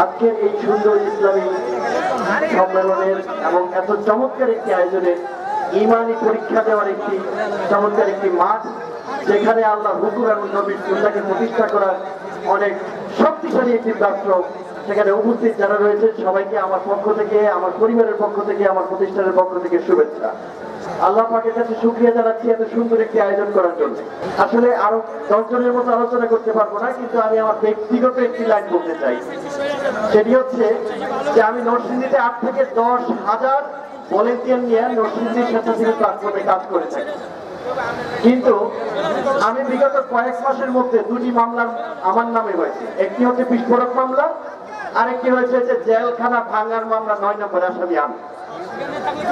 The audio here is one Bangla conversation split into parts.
আজকের এই সুন্দর ইসলামী সম্মেলনের এবং এত চমৎকার একটি আয়োজনের ঈমানি পরীক্ষা দেওয়ার একটি চমৎকার একটি মাঠ, যেখানে আল্লাহ হুকুম এবং নবীর সুন্নাহকে প্রতিষ্ঠা করার অনেক শক্তিশালী একটি প্ল্যাটফর্ম। সেখানে উপস্থিত যারা রয়েছে সবাইকে আমার পক্ষ থেকে, আমার পরিবারের পক্ষ থেকে, আমার প্রতিষ্ঠানের পক্ষ থেকে শুভেচ্ছা। আল্লাহ পাকের কাছে শুকরিয়া জানাচ্ছি এত সুন্দর একটি আয়োজন করার জন্য। আসলে আরো 10 জনের মতো আলোচনা করতে পারবো না, কিন্তু আমি আমার ব্যক্তিগত একটি লাইন বলতে চাই। সেটি হচ্ছে যে আমি নরসিংদীতে 8 থেকে 10,000 ভলেন্টিয়ার নিয়ে নরসিংদী স্বেচ্ছাসেবী প্ল্যাটফর্মে কাজ করে থাকি। কিন্তু আমি বিগত কয়েক মাসের মধ্যে 2টি মামলা আমার নামে হয়েছে। একটি হচ্ছে বিস্ফোরক মামলা, আরেকটি হয়েছে যে জেলখানা ভাঙার মামলা, 9 নম্বর আসামি আমি।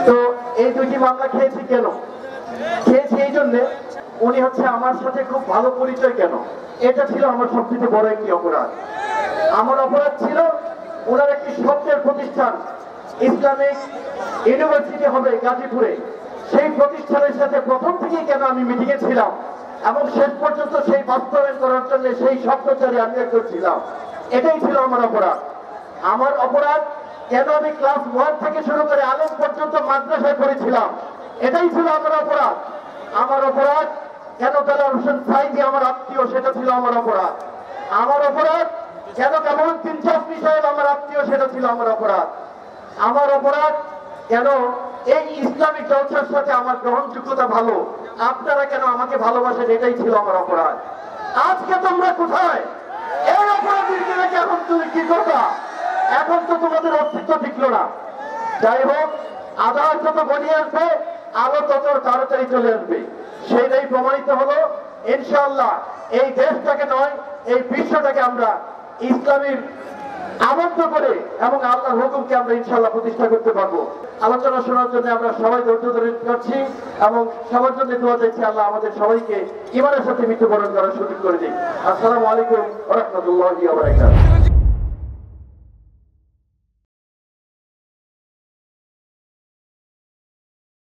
তো এই 2টি মামলা খেয়েছি কেন? খেয়েছি এই জন্যে, উনি হচ্ছে আমার সাথে খুব ভালো পরিচয়। কেন? এটা ছিল আমার সবচেয়ে বড় একটি অপরাধ। আমার অপরাধ ছিল ওনার একটি স্বপ্নের প্রতিষ্ঠান ইসলামিক ইউনিভার্সিটি হবে গাজীপুরে, সেই প্রতিষ্ঠানের সাথে প্রথম থেকেই কেন আমি মিটিংয়ে ছিলাম এবং শেষ পর্যন্ত সেই বাস্তবায়ন করার জন্য সেই স্বপ্নচারী আমি একজন ছিলাম। এটাই ছিল আমার অপরাধ। আমার অপরাধ কেন আমি ক্লাস 1 থেকে শুরু করে আলেম পর্যন্ত মাদ্রাসায় পড়েছিলাম, এটাই ছিল আমার অপরাধ। আমার অপরাধ কেন দেলোয়ার হোসেন সাইদি আমার আত্মীয়, সেটা ছিল আমার অপরাধ। আমার অপরাধ কেন কামালউদ্দিন চাষমি সাহেব আমার আত্মীয়, সেটা ছিল আমার অপরাধ। আমার অপরাধ কেন এই ইসলামিক জলসার সাথে আমার গ্রহণযোগ্যতা ভালো, আপনারা কেন আমাকে ভালোবাসেন, এটাই ছিল আমার অপরাধ। আজকে তোমরা কোথায়? এই অপরাধীর কিনা এখন তুমি কি করবা? এখন তো তোমাদের অস্তিত্ব টিকলো না। যাই হোক, আধার যত গড়িয়ে আসবে আলো তত তাড়াতাড়ি চলে আসবে, সেইটাই প্রমাণিত হলো। ইনশাআল্লাহ এই দেশটাকে নয়, এই বিশ্বটাকে আমরা ইসলামের আবদ্ধ করে এবং আল্লাহর হুকুমকে আমরা ইনশাআল্লাহ প্রতিষ্ঠা করতে পারবো। আলোচনা শোনার জন্য আমরা সবাই ধৈর্য ধরে করছি এবং সবার জন্য দোয়া চাইছি আল্লাহ আমাদের সবাইকে ঈমানের সাথে মৃত্যুবরণ করার সুযোগ করে দিন। আসসালামু আলাইকুম ওয়া রাহমাতুল্লাহি ওয়া বারাকাতুহু।